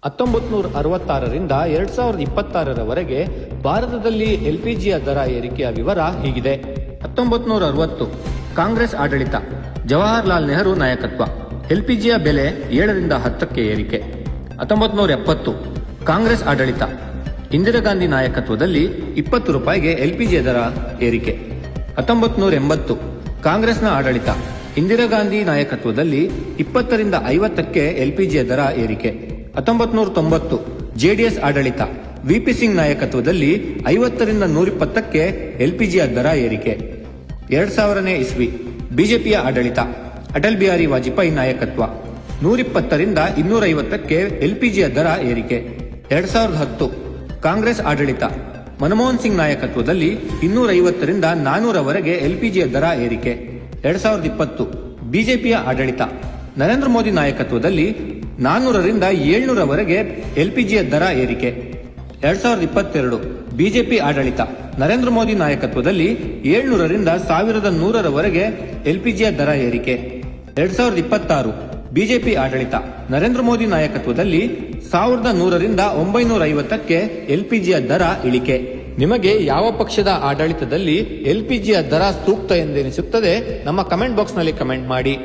1966ರಿಂದ 2026ರವರೆಗೆ ಭಾರತದಲ್ಲಿ ಎಲ್ಪಿಜಿಯ ದರ ಏರಿಕೆಯ ವಿವರ ಹೀಗಿದೆ. 1960 ಕಾಂಗ್ರೆಸ್ ಆಡಳಿತ, ಜವಾಹರಲಾಲ್ ನೆಹರು ನಾಯಕತ್ವ, ಎಲ್ಪಿಜಿಯ ಬೆಲೆ 7ರಿಂದ 10ಕ್ಕೆ ಏರಿಕೆ. 1970 ಕಾಂಗ್ರೆಸ್ ಆಡಳಿತ, ಇಂದಿರಾ ಗಾಂಧಿ ನಾಯಕತ್ವದಲ್ಲಿ 20 ರೂಪಾಯಿಗೆ ಎಲ್ಪಿಜಿಯ ದರ ಏರಿಕೆ. 1980 ಕಾಂಗ್ರೆಸ್ನ ಆಡಳಿತ, ಇಂದಿರಾ ಗಾಂಧಿ ನಾಯಕತ್ವದಲ್ಲಿ 20ರಿಂದ 50ಕ್ಕೆ ಎಲ್ಪಿಜಿಯ ದರ ಏರಿಕೆ. 1990 ಜೆಡಿಎಸ್ ಆಡಳಿತ, ವಿಪಿ ಸಿಂಗ್ ನಾಯಕತ್ವದಲ್ಲಿ 50ರಿಂದ 120ಕ್ಕೆ ಎಲ್ಪಿಜಿಯ ದರ ಏರಿಕೆ. 2000ನೇ ಇಸ್ವಿ ಬಿಜೆಪಿಯ ಆಡಳಿತ, ಅಟಲ್ ಬಿಹಾರಿ ವಾಜಪೇಯಿ ನಾಯಕತ್ವ, 120ರಿಂದ 250ಕ್ಕೆ ಎಲ್ಪಿಜಿಯ ದರ ಏರಿಕೆ. 2010 ಕಾಂಗ್ರೆಸ್ ಆಡಳಿತ, ಮನಮೋಹನ್ ಸಿಂಗ್ ನಾಯಕತ್ವದಲ್ಲಿ 250ರಿಂದ 400ರವರೆಗೆ ಎಲ್ಪಿಜಿಯ ದರ ಏರಿಕೆ. 2020 ಬಿಜೆಪಿಯ ಆಡಳಿತ, ನರೇಂದ್ರ ಮೋದಿ ನಾಯಕತ್ವದಲ್ಲಿ 400ರಿಂದ 700ರವರೆಗೆ ಎಲ್ಪಿಜಿಯ ದರ ಏರಿಕೆ. 2022 ಬಿಜೆಪಿ ಆಡಳಿತ, ನರೇಂದ್ರ ಮೋದಿ ನಾಯಕತ್ವದಲ್ಲಿ 700ರಿಂದ 1100ರವರೆಗೆ ಎಲ್ಪಿಜಿಯ ದರ ಏರಿಕೆ. 2026 ಬಿಜೆಪಿ ಆಡಳಿತ, ನರೇಂದ್ರ ಮೋದಿ ನಾಯಕತ್ವದಲ್ಲಿ 1100ರಿಂದ 950ಕ್ಕೆ ಎಲ್ಪಿಜಿಯ ದರ ಇಳಿಕೆ. ನಿಮಗೆ ಯಾವ ಪಕ್ಷದ ಆಡಳಿತದಲ್ಲಿ ಎಲ್ಪಿಜಿಯ ದರ ಸೂಕ್ತ ಎಂದೆನಿಸುತ್ತದೆ? ನಮ್ಮ ಕಮೆಂಟ್ ಬಾಕ್ಸ್ನಲ್ಲಿ ಕಮೆಂಟ್ ಮಾಡಿ.